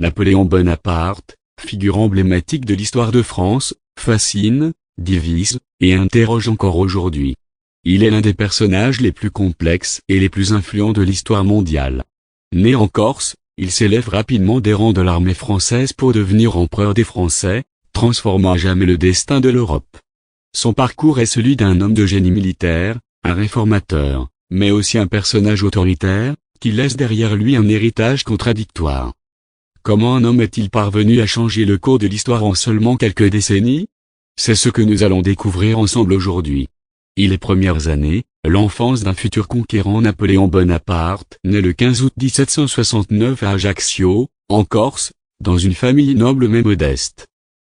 Napoléon Bonaparte, figure emblématique de l'histoire de France, fascine, divise, et interroge encore aujourd'hui. Il est l'un des personnages les plus complexes et les plus influents de l'histoire mondiale. Né en Corse, il s'élève rapidement des rangs de l'armée française pour devenir empereur des Français, transformant à jamais le destin de l'Europe. Son parcours est celui d'un homme de génie militaire, un réformateur, mais aussi un personnage autoritaire, qui laisse derrière lui un héritage contradictoire. Comment un homme est-il parvenu à changer le cours de l'histoire en seulement quelques décennies? C'est ce que nous allons découvrir ensemble aujourd'hui. Les premières années, l'enfance d'un futur conquérant Napoléon Bonaparte naît le 15 août 1769 à Ajaccio, en Corse, dans une famille noble mais modeste.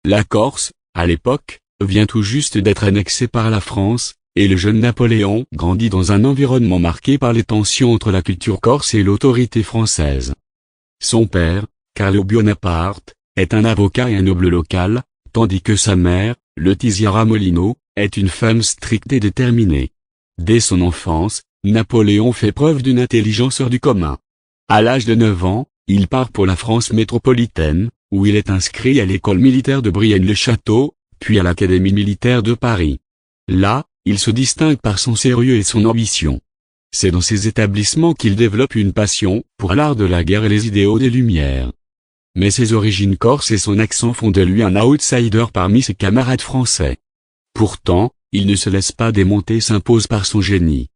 La Corse, à l'époque, vient tout juste d'être annexée par la France, et le jeune Napoléon grandit dans un environnement marqué par les tensions entre la culture corse et l'autorité française. Son père, Carlo Bonaparte, est un avocat et un noble local, tandis que sa mère, Letizia Ramolino, est une femme stricte et déterminée. Dès son enfance, Napoléon fait preuve d'une intelligence hors du commun. À l'âge de 9 ans, il part pour la France métropolitaine, où il est inscrit à l'école militaire de Brienne-le-Château, puis à l'Académie militaire de Paris. Là, il se distingue par son sérieux et son ambition. C'est dans ces établissements qu'il développe une passion pour l'art de la guerre et les idéaux des Lumières. Mais ses origines corses et son accent font de lui un outsider parmi ses camarades français. Pourtant, il ne se laisse pas démonter et s'impose par son génie.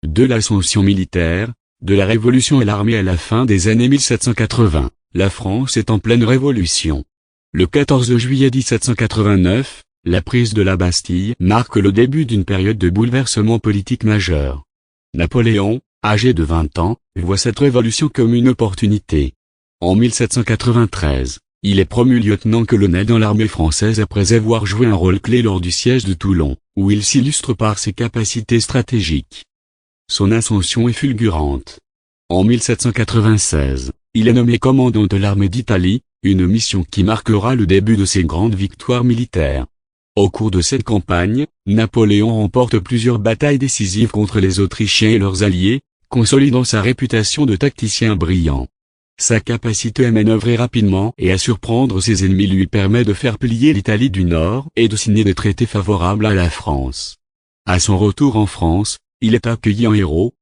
De l'ascension militaire, de la Révolution et l'armée à la fin des années 1780, la France est en pleine révolution. Le 14 juillet 1789, la prise de la Bastille marque le début d'une période de bouleversement politique majeur. Napoléon, âgé de 20 ans, voit cette révolution comme une opportunité. En 1793, il est promu lieutenant-colonel dans l'armée française après avoir joué un rôle clé lors du siège de Toulon, où il s'illustre par ses capacités stratégiques. Son ascension est fulgurante. En 1796, il est nommé commandant de l'armée d'Italie, une mission qui marquera le début de ses grandes victoires militaires. Au cours de cette campagne, Napoléon remporte plusieurs batailles décisives contre les Autrichiens et leurs alliés, consolidant sa réputation de tacticien brillant. Sa capacité à manœuvrer rapidement et à surprendre ses ennemis lui permet de faire plier l'Italie du Nord et de signer des traités favorables à la France. À son retour en France, il est accueilli en héros.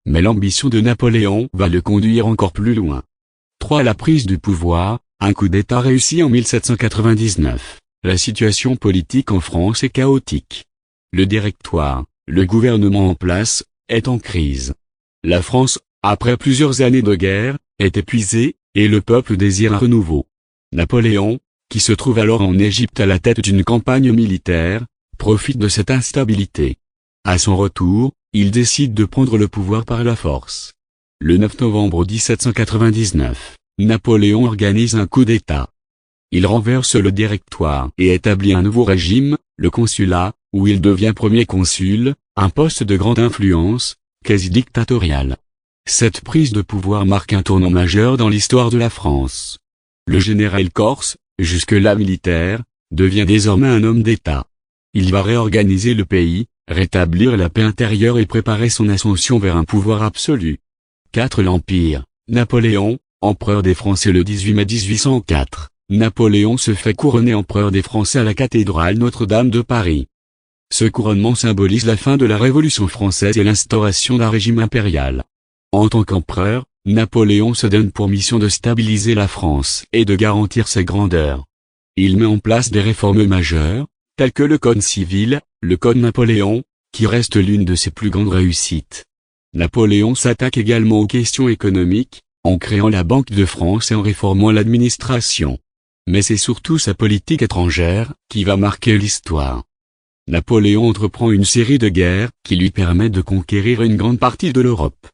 Mais l'ambition de Napoléon va le conduire encore plus loin. 3. La prise du pouvoir, un coup d'État réussi en 1799. La situation politique en France est chaotique. Le Directoire, le gouvernement en place, est en crise. La France, après plusieurs années de guerre, est épuisée, et le peuple désire un renouveau. Napoléon, qui se trouve alors en Égypte à la tête d'une campagne militaire, profite de cette instabilité. À son retour, il décide de prendre le pouvoir par la force. Le 9 novembre 1799, Napoléon organise un coup d'État. Il renverse le Directoire et établit un nouveau régime, le consulat, où il devient premier consul, un poste de grande influence, quasi dictatorial. Cette prise de pouvoir marque un tournant majeur dans l'histoire de la France. Le général corse, jusque-là militaire, devient désormais un homme d'État. Il va réorganiser le pays, rétablir la paix intérieure et préparer son ascension vers un pouvoir absolu. 4. L'Empire, Napoléon, empereur des Français le 18 mai 1804. Napoléon se fait couronner empereur des Français à la cathédrale Notre-Dame de Paris. Ce couronnement symbolise la fin de la Révolution française et l'instauration d'un régime impérial. En tant qu'empereur, Napoléon se donne pour mission de stabiliser la France et de garantir sa grandeur. Il met en place des réformes majeures, telles que le Code civil, le Code Napoléon, qui reste l'une de ses plus grandes réussites. Napoléon s'attaque également aux questions économiques, en créant la Banque de France et en réformant l'administration. Mais c'est surtout sa politique étrangère qui va marquer l'histoire. Napoléon entreprend une série de guerres qui lui permettent de conquérir une grande partie de l'Europe.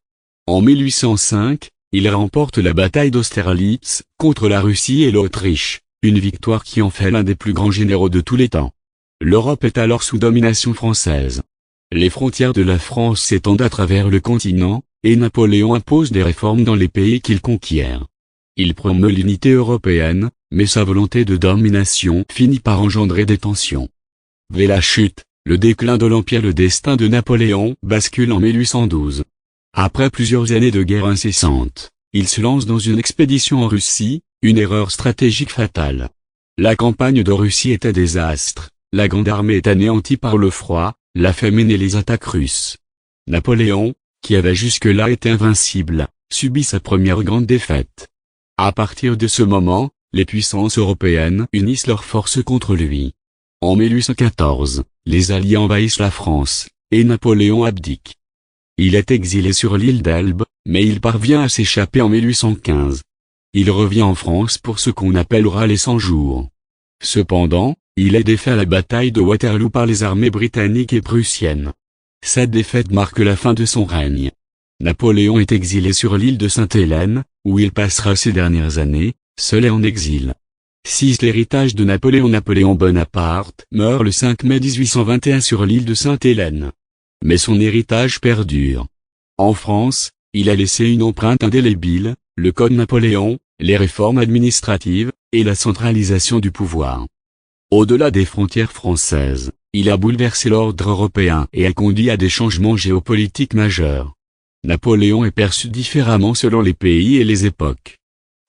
En 1805, il remporte la bataille d'Austerlitz contre la Russie et l'Autriche, une victoire qui en fait l'un des plus grands généraux de tous les temps. L'Europe est alors sous domination française. Les frontières de la France s'étendent à travers le continent, et Napoléon impose des réformes dans les pays qu'il conquiert. Il promeut l'unité européenne, mais sa volonté de domination finit par engendrer des tensions. Vers la chute, le déclin de l'Empire, le destin de Napoléon bascule en 1812. Après plusieurs années de guerre incessante, il se lance dans une expédition en Russie, Une erreur stratégique fatale. La campagne de Russie est un désastre, la grande armée est anéantie par le froid, la famine et les attaques russes. Napoléon, qui avait jusque-là été invincible, subit sa première grande défaite. À partir de ce moment, les puissances européennes unissent leurs forces contre lui. En 1814, les Alliés envahissent la France, et Napoléon abdique. Il est exilé sur l'île d'Elbe, mais il parvient à s'échapper en 1815. Il revient en France pour ce qu'on appellera les 100 jours. Cependant, il est défait à la bataille de Waterloo par les armées britanniques et prussiennes. Cette défaite marque la fin de son règne. Napoléon est exilé sur l'île de Sainte-Hélène, où il passera ses dernières années, seul et en exil. 6. L'héritage de Napoléon Bonaparte meurt le 5 mai 1821 sur l'île de Sainte-Hélène. Mais son héritage perdure. En France, il a laissé une empreinte indélébile, le Code Napoléon, les réformes administratives, et la centralisation du pouvoir. Au-delà des frontières françaises, il a bouleversé l'ordre européen et a conduit à des changements géopolitiques majeurs. Napoléon est perçu différemment selon les pays et les époques.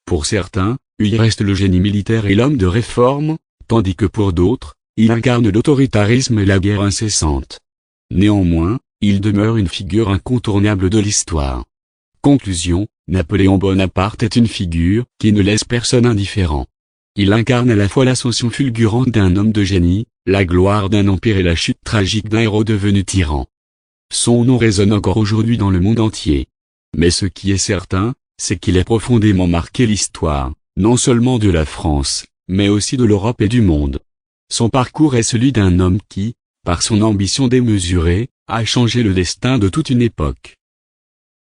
Pour certains, il reste le génie militaire et l'homme de réforme, tandis que pour d'autres, il incarne l'autoritarisme et la guerre incessante. Néanmoins, il demeure une figure incontournable de l'histoire. Conclusion, Napoléon Bonaparte est une figure qui ne laisse personne indifférent. Il incarne à la fois l'ascension fulgurante d'un homme de génie, la gloire d'un empire et la chute tragique d'un héros devenu tyran. Son nom résonne encore aujourd'hui dans le monde entier. Mais ce qui est certain, c'est qu'il a profondément marqué l'histoire, non seulement de la France, mais aussi de l'Europe et du monde. Son parcours est celui d'un homme qui, par son ambition démesurée, a changé le destin de toute une époque.